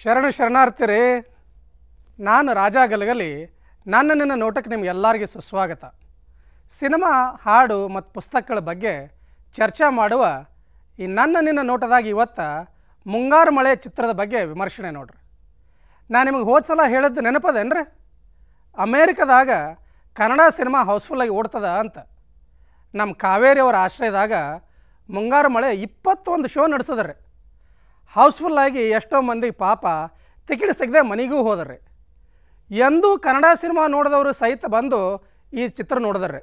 ಶರಣಾರ್ಥಿ ನಾನು ರಾಜ ಗಲಗಲಿ ನನ್ನ ನಿನ್ನ ನೋಟಕ್ಕೆ ನಿಮಗೆಲ್ಲರಿಗೂ ಸುಸ್ವಾಗತ. ಸಿನಿಮಾ ಹಾಡು ಮತ್ತು ಪುಸ್ತಕಗಳ ಬಗ್ಗೆ ಚರ್ಚೆ ಮಾಡುವ ಈ ನನ್ನ ನಿನ್ನ ನೋಟದಾಗ ಇವತ್ತು ಮುಂಗಾರು ಮಳೆ ಚಿತ್ರದ ಬಗ್ಗೆ ವಿಮರ್ಶನೆ ನೋಡ್ರಿ. ನಾನು ನಿಮಗೆ ಹೋದ ಸಲ ಹೇಳಿದ್ದು ನೆನಪದೇನ್ರಿ, ಅಮೇರಿಕದಾಗ ಕನ್ನಡ ಸಿನಿಮಾ ಹೌಸ್ಫುಲ್ಲಾಗಿ ಓಡ್ತದ ಅಂತ. ನಮ್ಮ ಕಾವೇರಿ ಅವರ ಆಶ್ರಯದಾಗ ಮುಂಗಾರು ಮಳೆ 21 ಶೋ ನಡೆಸಿದ್ರಿ. ಹೌಸ್ಫುಲ್ಲಾಗಿ ಎಷ್ಟೋ ಮಂದಿ ಪಾಪ ಟಿಕೆಟ್ ಸಿಗದೆ ಮನೆಗೂ ಹೋದ್ರಿ. ಎಂದೂ ಕನ್ನಡ ಸಿನಿಮಾ ನೋಡಿದವರು ಸಹಿತ ಬಂದು ಈ ಚಿತ್ರ ನೋಡಿದ್ರಿ.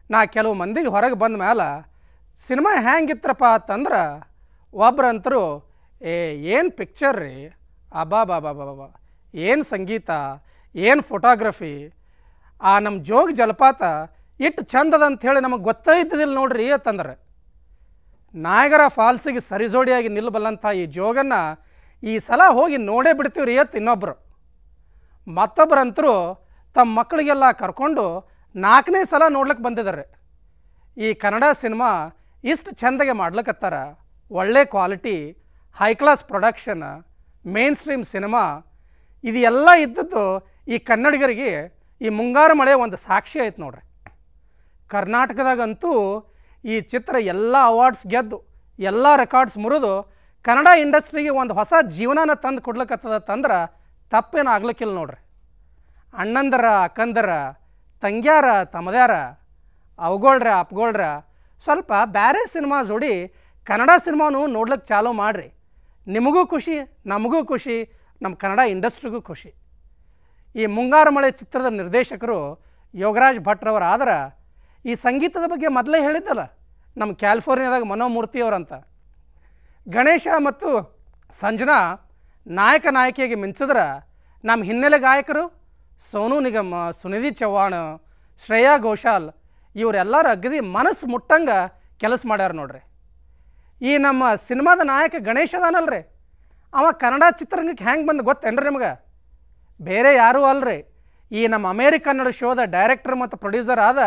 ನಾ ಕೆಲವು ಮಂದಿಗೆ ಹೊರಗೆ ಬಂದ ಮೇಲೆ ಸಿನಿಮಾ ಹ್ಯಾಂಗಿತ್ರಪ್ಪ ಅಂತಂದ್ರೆ ಒಬ್ರಂತರು ಏನು ಪಿಕ್ಚರ್ ರೀ, ಅಬ್ಬಾ ಏನು ಸಂಗೀತ, ಏನು ಫೋಟೋಗ್ರಫಿ, ಆ ನಮ್ಮ ಜೋಗ ಜಲಪಾತ ಇಟ್ಟು ಚಂದದ ಅಂಥೇಳಿ ನಮಗೆ ಗೊತ್ತೇ ಇದ್ದಿದ್ದಿಲ್ಲ ನೋಡ್ರಿ ಅಂತಂದ್ರೆ. ನಾಯಗರ ಫಾಲ್ಸಿಗೆ ಸರಿಜೋಡಿಯಾಗಿ ನಿಲ್ಲಬಲ್ಲಂಥ ಈ ಜೋಗನ್ನು ಈ ಸಲ ಹೋಗಿ ನೋಡೇ ಬಿಡ್ತೀವಿ ರೀ ಅಂತ ಇನ್ನೊಬ್ಬರು. ಮತ್ತೊಬ್ಬರಂತರೂ ತಮ್ಮ ಮಕ್ಕಳಿಗೆಲ್ಲ ಕರ್ಕೊಂಡು 4ನೇ ಸಲ ನೋಡ್ಲಿಕ್ಕೆ ಬಂದಿದ್ದಾರೆ. ಈ ಕನ್ನಡ ಸಿನಿಮಾ ಇಷ್ಟು ಚೆಂದಾಗೆ ಮಾಡ್ಲಿಕ್ಕತ್ತಾರ. ಒಳ್ಳೆ quality, high class production, main stream cinema ಇದು ಎಲ್ಲ ಇದ್ದದ್ದು ಈ ಕನ್ನಡಿಗರಿಗೆ ಈ ಮುಂಗಾರು ಮಳೆ ಒಂದು ಸಾಕ್ಷಿ ಆಯ್ತು ನೋಡ್ರಿ. ಕರ್ನಾಟಕದಾಗಂತೂ ಈ ಚಿತ್ರ ಎಲ್ಲ ಅವಾರ್ಡ್ಸ್ ಗೆದ್ದು ಎಲ್ಲ ರೆಕಾರ್ಡ್ಸ್ ಮುರಿದು ಕನ್ನಡ ಇಂಡಸ್ಟ್ರಿಗೆ ಒಂದು ಹೊಸ ಜೀವನನ ತಂದು ಕೊಡ್ಲಿಕ್ಕತ್ತದಂದ್ರೆ ತಪ್ಪೇನು ಆಗ್ಲಿಕ್ಕಿಲ್ಲ ನೋಡ್ರಿ. ಅಣ್ಣಂದರ ಅಕ್ಕಂದರ ತಂಗ್ಯಾರ ತಮ್ಮದ್ಯಾರ ಅವಗೋಳ್ರ ಅಪ್ಗೋಳ್ರ ಸ್ವಲ್ಪ ಬೇರೆ ಸಿನಿಮಾ ಜೋಡಿ ಕನ್ನಡ ಸಿನಿಮಾನು ನೋಡ್ಲಿಕ್ಕೆ ಚಾಲೂ ಮಾಡಿರಿ. ನಿಮಗೂ ಖುಷಿ, ನಮಗೂ ಖುಷಿ, ನಮ್ಮ ಕನ್ನಡ ಇಂಡಸ್ಟ್ರಿಗೂ ಖುಷಿ. ಈ ಮುಂಗಾರು ಮಳೆ ಚಿತ್ರದ ನಿರ್ದೇಶಕರು ಯೋಗರಾಜ್ ಭಟ್ರವರು. ಆದ್ರೆ ಈ ಸಂಗೀತದ ಬಗ್ಗೆ ಮೊದಲೇ ಹೇಳಿದ್ದಲ್ಲ, ನಮ್ಮ ಕ್ಯಾಲಿಫೋರ್ನಿಯಾದಾಗ ಮನೋಮೂರ್ತಿಯವರಂತ. ಗಣೇಶ ಮತ್ತು ಸಂಜನಾ ನಾಯಕ ನಾಯಕಿಯಾಗಿ ಮಿಂಚಿದ್ರೆ ನಮ್ಮ ಹಿನ್ನೆಲೆ ಗಾಯಕರು ಸೋನು ನಿಗಮ್, ಸುನಿಧಿ ಚೌಹಾಣ್, ಶ್ರೇಯಾ ಘೋಷಾಲ್ ಇವರೆಲ್ಲರೂ ಅಗದಿ ಮನಸ್ಸು ಮುಟ್ಟಂಗೆ ಕೆಲಸ ಮಾಡ್ಯಾರ ನೋಡ್ರಿ. ಈ ನಮ್ಮ ಸಿನಿಮಾದ ನಾಯಕ ಗಣೇಶ ಅದಾನಲ್ರಿ, ಅವ ಕನ್ನಡ ಚಿತ್ರರಂಗಕ್ಕೆ ಹೆಂಗೆ ಬಂದು ಗೊತ್ತೇನ್ರಿ ನಿಮ್ಗೆ? ಬೇರೆ ಯಾರೂ ಅಲ್ರಿ, ಈ ನಮ್ಮ ಅಮೇರಿಕನ್ನಡ ಶೋದ ಡೈರೆಕ್ಟರ್ ಮತ್ತು ಪ್ರೊಡ್ಯೂಸರ್ ಆದ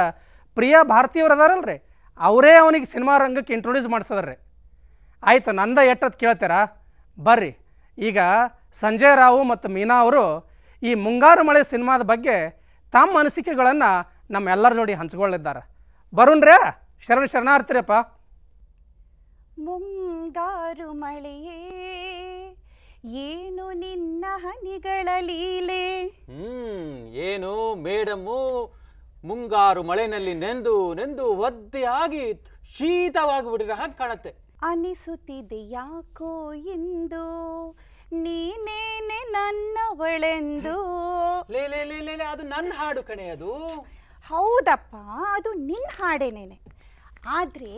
ಪ್ರಿಯಾ ಭಾರತಿಯವ್ರು ಅದಾರಲ್ರಿ, ಅವರೇ ಅವನಿಗೆ ಸಿನಿಮಾ ರಂಗಕ್ಕೆ ಇಂಟ್ರೊಡ್ಯೂಸ್ ಮಾಡಿಸಿದ್ರಿ. ಆಯಿತು, ನಂದ ಎಟ್ಟತ್ತು ಕೇಳ್ತೀರಾ? ಬರ್ರಿ, ಈಗ ಸಂಜಯ್ ರಾವ್ ಮತ್ತು ಮೀನಾ ಅವರು ಈ ಮುಂಗಾರು ಮಳೆ ಸಿನಿಮಾದ ಬಗ್ಗೆ ತಮ್ಮ ಅನಿಸಿಕೆಗಳನ್ನು ನಮ್ಮೆಲ್ಲರ ಜೋಡಿ ಹಂಚ್ಕೊಳ್ಳಿದ್ದಾರೆ. ಬರುಣ್ರೇ, ಶರಣಾರ್ಥಿರಪ್ಪ. ಮುಂಗಾರು ಮಳೆಯೇ ಏನು ನಿನ್ನ ಹನಿಗಳ ಲೀಲೆ. ಏನು ಮೇಡಮ್ಮು, ಮುಂಗಾರು ಮಳೆನಲ್ಲಿ ನೆಂದು ನೆಂದು ಒದ್ದೆಯಾಗಿ ಶೀತವಾಗಿಬಿಟ್ಟಿದ್ರೆ ಹಾಗೆ ಕಾಣತ್ತೆ. ಅನಿಸುತ್ತಿದೆ ಯಾಕೋ ಎಂದು ನೀನೇನೆ ನನ್ನವಳೆಂದು. ಲೇ ಲೇ ಲೇ ಲೇ ಅದು ನನ್ನ ಹಾಡು ಕಣೆ. ಅದು ಹೌದಪ್ಪ, ಅದು ನಿನ್ನ ಹಾಡೇನೇನೆ. ಆದರೆ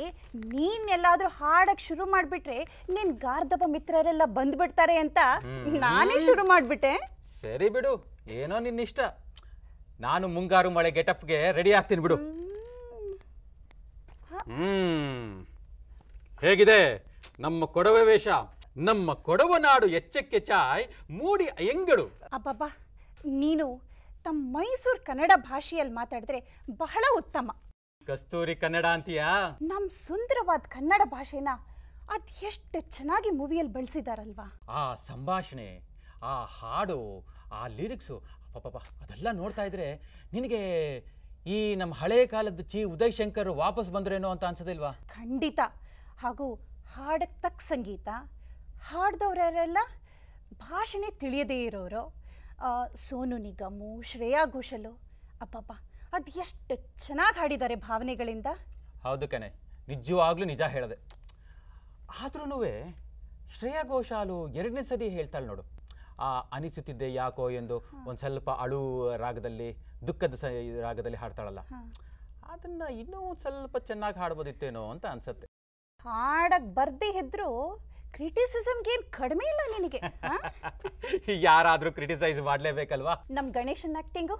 ನೀನೆಲ್ಲಾದರೂ ಹಾಡಕ್ಕೆ ಶುರು ಮಾಡಿಬಿಟ್ರೆ ನಿನ್ನ ಗಾರ್ಧಬ ಮಿತ್ರರೆಲ್ಲ ಬಂದ್ಬಿಡ್ತಾರೆ ಅಂತ ನಾನೇ ಶುರು ಮಾಡಿಬಿಟ್ಟೆ. ಸರಿ ಬಿಡು, ಏನೋ ನಿನ್ನಿಷ್ಟ. ನಾನು ಮುಂಗಾರು ಮಳೆ ಗೆಟಪ್ಗೆ ರೆಡಿ ಆಗ್ತೀನಿ ಬಿಡು. ಹೇಗಿದೆ ನಮ್ಮ ಕೊಡವೆ ವೇಷ? ನಮ್ಮ ಕೊಡವ ನಾಡು ಎಚ್ಚಕ್ಕೆ ಚಾಯ್ ಮೂಡಿ ಎಂಗಳು. ಅಬ್ಬಬ್ಬಾ, ನೀನು ತಮ್ಮ ಮೈಸೂರು ಕನ್ನಡ ಭಾಷೆಯಲ್ಲಿ ಮಾತಾಡಿದ್ರೆ ಬಹಳ ಉತ್ತಮ. ಕಸ್ತೂರಿ ಕನ್ನಡ ಅಂತೀಯಾ? ನಮ್ಮ ಸುಂದರವಾದ ಕನ್ನಡ ಭಾಷೆನ ಅದು ಎಷ್ಟು ಚೆನ್ನಾಗಿ ಮೂವಿಯಲ್ಲಿ ಬಳಸಿದಾರಲ್ವಾ. ಆ ಸಂಭಾಷಣೆ, ಆ ಹಾಡು, ಆ ಲಿರಿಕ್ಸು, ಪಾಪ ಅದೆಲ್ಲ ನೋಡ್ತಾ ಇದ್ರೆ ನಿನಗೆ ಈ ನಮ್ಮ ಹಳೆ ಕಾಲದ ಉದಯ್ ಶಂಕರ್ ವಾಪಸ್ ಬಂದ್ರೇನೋ ಅಂತ ಅನ್ಸೋದಿಲ್ವಾ? ಖಂಡಿತ. ಹಾಗೂ ಹಾಡಕ್ಕೆ ತಕ್ಕ ಸಂಗೀತ, ಹಾಡ್ದವ್ರೆಲ್ಲ ಭಾಷೆನೇ ತಿಳಿಯದೇ ಇರೋರು, ಸೋನು ನಿಗಮು, ಶ್ರೇಯಾ ಘೋಷಲು, ಅಪ್ಪಪ್ಪ ಅದು ಎಷ್ಟು ಚೆನ್ನಾಗಿ ಹಾಡಿದ್ದಾರೆ ಭಾವನೆಗಳಿಂದ. ಹೌದು ಕಣೆ, ನಿಜವಾಗ್ಲೂ ನಿಜ ಹೇಳಿದೆ. ಆದ್ರೂ ಶ್ರೇಯಾ ಘೋಷಾಲು 2ನೇ ಸರಿ ಹೇಳ್ತಾಳೆ ನೋಡು, ಅನಿಸುತ್ತಿದ್ದೆ ಯಾಕೋ ಎಂದು ಒಂದು ಸ್ವಲ್ಪ ಅಳು ರಾಗದಲ್ಲಿ, ದುಃಖದ ರಾಗದಲ್ಲಿ ಹಾಡ್ತಾಳಲ್ಲ, ಅದನ್ನ ಇನ್ನೂ ಸ್ವಲ್ಪ ಚೆನ್ನಾಗಿ ಹಾಡ್ಬೋದಿತ್ತೇನೋ ಅಂತ ಅನ್ಸತ್ತೆ. ಹಾಡಕ್ ಬರ್ದೇ ಇದ್ರು ಕ್ರಿಟಿಸಿಸಮ್ಗೇನು ಕಡಿಮೆ ಇಲ್ಲ ನಿನಗೆ. ಯಾರಾದ್ರೂ ಕ್ರಿಟಿಸೈಸ್ ಮಾಡ್ಲೇಬೇಕಲ್ವಾ? ನಮ್ಮ ಗಣೇಶನ್ ಆಕ್ಟಿಂಗು.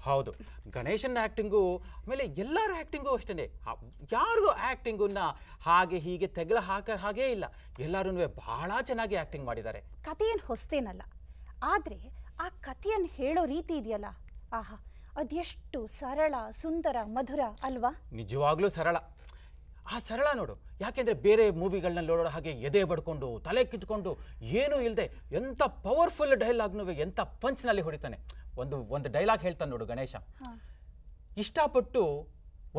ಹೌದು, ಗಣೇಶನ್ ಆ್ಯಕ್ಟಿಂಗು, ಆಮೇಲೆ ಎಲ್ಲರೂ ಆ್ಯಕ್ಟಿಂಗು ಅಷ್ಟೇ. ಯಾರ್ದು ಆ್ಯಕ್ಟಿಂಗನ್ನ ಹಾಗೆ ಹೀಗೆ ತೆಗಳ ಹಾಗೇ ಇಲ್ಲ, ಎಲ್ಲರೂ ಬಹಳ ಚೆನ್ನಾಗಿ ಆ್ಯಕ್ಟಿಂಗ್ ಮಾಡಿದ್ದಾರೆ. ಕಥೆಯನ್ನು ಹೊಸ್ತೇನಲ್ಲ, ಆದರೆ ಆ ಕಥೆಯನ್ನು ಹೇಳೋ ರೀತಿ ಇದೆಯಲ್ಲ, ಆಹಾ ಅದೆಷ್ಟು ಸರಳ, ಸುಂದರ, ಮಧುರ ಅಲ್ವಾ? ನಿಜವಾಗ್ಲೂ ಸರಳ. ಆ ಸರಳ ನೋಡು. ಯಾಕೆಂದರೆ ಬೇರೆ ಮೂವಿಗಳನ್ನ ನೋಡೋ ಹಾಗೆ ಎದೆ ಬಡ್ಕೊಂಡು ತಲೆ ಕಿತ್ಕೊಂಡು ಏನೂ ಇಲ್ಲದೆ ಎಂಥ ಪವರ್ಫುಲ್ ಡೈಲಾಗ್ನೂ ಎಂಥ ಪಂಚ್ನಲ್ಲಿ ಹೊಡಿತಾನೆ. ಒಂದು ಡೈಲಾಗ್ ಹೇಳ್ತಾನೆ ನೋಡು ಗಣೇಶ, ಇಷ್ಟಪಟ್ಟು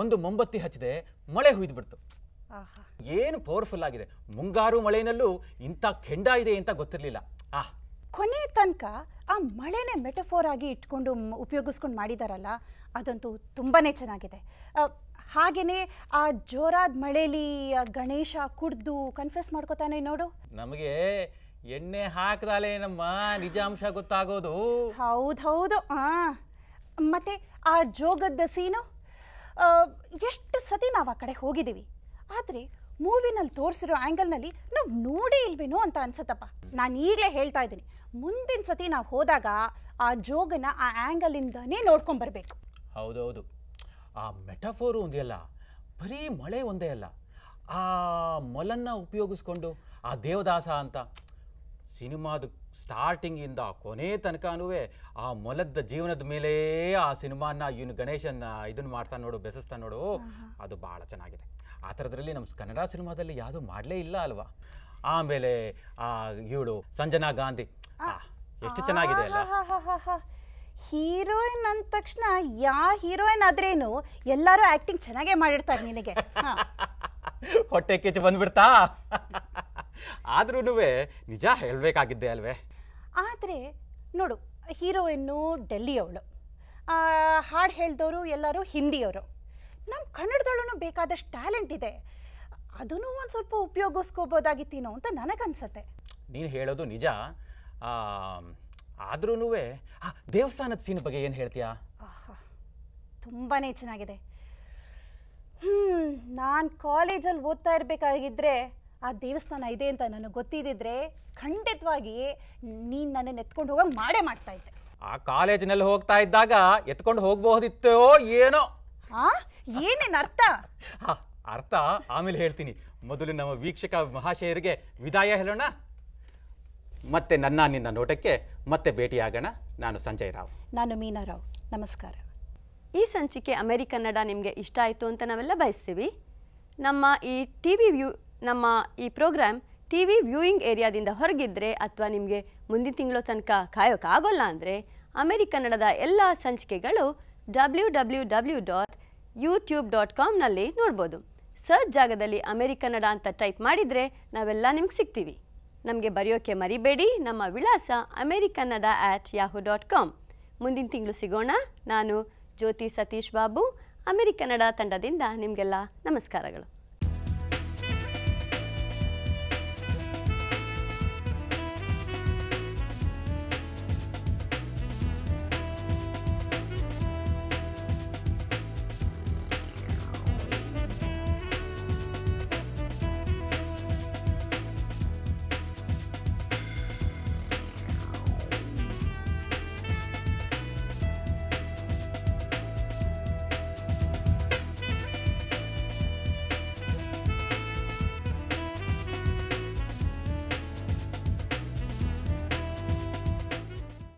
ಒಂದು ಮೊಂಬತ್ತಿ ಹಚ್ಚಿದೆ ಮಳೆ ಹುಯ್ದುಬಿಡ್ತು. ಏನು ಪವರ್ಫುಲ್ ಆಗಿದೆ. ಮುಂಗಾರು ಮಳೆಯಲ್ಲೂ ಇಂಥ ಕೆಂಡ ಇದೆ ಅಂತ ಗೊತ್ತಿರಲಿಲ್ಲ. ಕೊನೆ ತನಕ ಆ ಮಳೆನೇ ಮೆಟಫೋರ್ ಆಗಿ ಇಟ್ಕೊಂಡು ಉಪಯೋಗಿಸ್ಕೊಂಡು ಮಾಡಿದಾರಲ್ಲ, ಅದಂತೂ ತುಂಬಾ ಚೆನ್ನಾಗಿದೆ. ಹಾಗೆಯೇ ಆ ಜೋರಾದ ಮಳೇಲಿ ಗಣೇಶ ಕುಡ್ದು ಕನ್ಫೆಸ್ ಮಾಡ್ಕೋತಾನೆ ನೋಡು. ನಮಗೆ ಎಣ್ಣೆ ಹಾಕದಾಲೆ ನಮ್ಮ ನಿಜಾಂಶ ಗೊತ್ತಾಗೋದು. ಹೌದು. ಮತ್ತೆ ಆ ಜೋಗದ ಸೀನು ಎಷ್ಟು ಸತಿ ನಾವು ಆ ಕಡೆ ಹೋಗಿದ್ದೀವಿ, ಆದರೆ ಮೂವಿನಲ್ಲಿ ತೋರಿಸಿರೋ ಆ್ಯಂಗಲ್ನಲ್ಲಿ ನಾವು ನೋಡೇ ಇಲ್ವೇನೋ ಅಂತ ಅನ್ಸತ್ತಪ್ಪ. ನಾನು ಈಗಲೇ ಹೇಳ್ತಾ ಇದ್ದೀನಿ, ಮುಂದಿನ ಸತಿ ನಾವು ಹೋದಾಗ ಆ ಜೋಗನ ಆ ಆ್ಯಂಗಲಿಂದನೇ ನೋಡ್ಕೊಂಬರ್ಬೇಕು. ಹೌದೌದು. ಆ ಮೆಟಫೋರು ಒಂದೇ ಅಲ್ಲ, ಬರೀ ಮಳೆ ಒಂದೇ ಅಲ್ಲ, ಆ ಮೊಲನ್ನು ಉಪಯೋಗಿಸ್ಕೊಂಡು ಆ ದೇವದಾಸ ಅಂತ ಸಿನಿಮಾದ ಸ್ಟಾರ್ಟಿಂಗಿಂದ ಕೊನೆ ತನಕನೂ ಆ ಮೊಲದ ಜೀವನದ ಮೇಲೆ ಆ ಸಿನಿಮಾನ ಇವನು ಗಣೇಶನ್ನ ಇದನ್ನು ಮಾಡ್ತಾನೆ ನೋಡು, ಬೆಸಸ್ತಾನೆ ನೋಡು, ಅದು ಭಾಳ ಚೆನ್ನಾಗಿದೆ. ಆ ಥರದ್ರಲ್ಲಿ ನಮ್ಮ ಕನ್ನಡ ಸಿನಿಮಾದಲ್ಲಿ ಯಾವುದೂ ಮಾಡಲೇ ಇಲ್ಲ ಅಲ್ವಾ. ಆಮೇಲೆ ಇವಳು ಸಂಜನಾ ಗಾಂಧಿ ಎಷ್ಟು ಚೆನ್ನಾಗಿದೆ ಅಲ್ಲ. ಹೀರೋಯಿನ್ ಅಂದ ತಕ್ಷಣ ಹೀರೋಯಿನ್ ಆದ್ರೇನು ಎಲ್ಲರೂ ಆಕ್ಟಿಂಗ್ ಚೆನ್ನಾಗೇ ಮಾಡಿರ್ತಾರೆ ನಿನಗೆ. ಹೊಟ್ಟೆ ಕಿಚ್ಚು ಬಂದ್ಬಿಡ್ತಾ. ಆದ್ರೂ ನಿಜ ಹೇಳಬೇಕಾಗಿದ್ದೆ ಅಲ್ವೇ. ಆದರೆ ನೋಡು, ಹೀರೋಯಿನ್ನು ಡೆಲ್ಲಿಯವಳು, ಹಾಡು ಹೇಳ್ದವರು ಎಲ್ಲರೂ ಹಿಂದಿಯವರು. ನಮ್ಮ ಕನ್ನಡದಲ್ಲೂ ಬೇಕಾದಷ್ಟು ಟ್ಯಾಲೆಂಟ್ ಇದೆ, ಅದನ್ನು ಒಂದು ಸ್ವಲ್ಪ ಉಪಯೋಗಿಸ್ಕೋಬೋದಾಗಿತ್ತೇನೋ ಅಂತ ನನಗನ್ಸತ್ತೆ. ನೀನು ಹೇಳೋದು ನಿಜ. ಆದ್ರೂ ದೇವಸ್ಥಾನದ ಸೀನ್ ಬಗ್ಗೆ ಏನು ಹೇಳ್ತೀಯಾ? ತುಂಬಾ ಚೆನ್ನಾಗಿದೆ. ನಾನು ಕಾಲೇಜಲ್ಲಿ ಓದ್ತಾ ಇರಬೇಕಾಗಿದ್ದರೆ ಆ ದೇವಸ್ಥಾನ ಇದೆ ಅಂತ ನನಗೆ ಗೊತ್ತಿದ್ದಿದ್ರೆ ಖಂಡಿತವಾಗಿ ನೀನು ನನ್ನನ್ನು ಎತ್ಕೊಂಡು ಹೋಗಂಗೆ ಮಾಡ್ತಾ ಇದ್ದೆ. ಆ ಕಾಲೇಜಿನಲ್ಲಿ ಹೋಗ್ತಾ ಇದ್ದಾಗ ಎತ್ಕೊಂಡು ಹೋಗಬಹುದಿತ್ತೋ ಏನೋ. ಏನೇನು ಅರ್ಥ ಆಮೇಲೆ ಹೇಳ್ತೀನಿ. ಮೊದಲು ನಮ್ಮ ವೀಕ್ಷಕ ಮಹಾಶಯರಿಗೆ ವಿದಾಯ ಹೇಳೋಣ. ಮತ್ತೆ ನಿನ್ನ ನೋಟಕ್ಕೆ ಮತ್ತೆ ಭೇಟಿಯಾಗೋಣ. ನಾನು ಸಂಜಯ್ ರಾವ್. ನಾನು ಮೀನಾ ರಾವ್. ನಮಸ್ಕಾರ. ಈ ಸಂಚಿಕೆ ಅಮೆರಿಕನ್ನಡ ನಿಮಗೆ ಇಷ್ಟ ಆಯಿತು ಅಂತ ನಾವೆಲ್ಲ ಬಯಸ್ತೀವಿ. ನಮ್ಮ ಈ ಪ್ರೋಗ್ರಾಮ್ ಟಿ ವಿ ವ್ಯೂಯಿಂಗ್ ಏರಿಯಾದಿಂದ ಹೊರಗಿದ್ದರೆ ಅಥವಾ ನಿಮಗೆ ಮುಂದಿನ ತಿಂಗಳು ತನಕ ಕಾಯೋಕ್ಕಾಗೋಲ್ಲ ಅಂದರೆ ಅಮೆರಿಕನ್ನಡದ ಎಲ್ಲ ಸಂಚಿಕೆಗಳು www.youtube.com ನೋಡ್ಬೋದು. ಸರ್ಚ್ ಜಾಗದಲ್ಲಿ ಅಮೆರಿಕನ್ನಡ ಅಂತ ಟೈಪ್ ಮಾಡಿದರೆ ನಾವೆಲ್ಲ ನಿಮ್ಗೆ ಸಿಗ್ತೀವಿ. ನಮಗೆ ಬರೆಯೋಕ್ಕೆ ಮರಿಬೇಡಿ. ನಮ್ಮ ವಿಳಾಸ americannada@yahoo.com. ಮುಂದಿನ ತಿಂಗಳು ಸಿಗೋಣ. ನಾನು ಜ್ಯೋತಿ ಸತೀಶ್ ಬಾಬು, ಅಮೆರಿಕನ್ನಡ ತಂಡದಿಂದ ನಿಮಗೆಲ್ಲ ನಮಸ್ಕಾರಗಳು.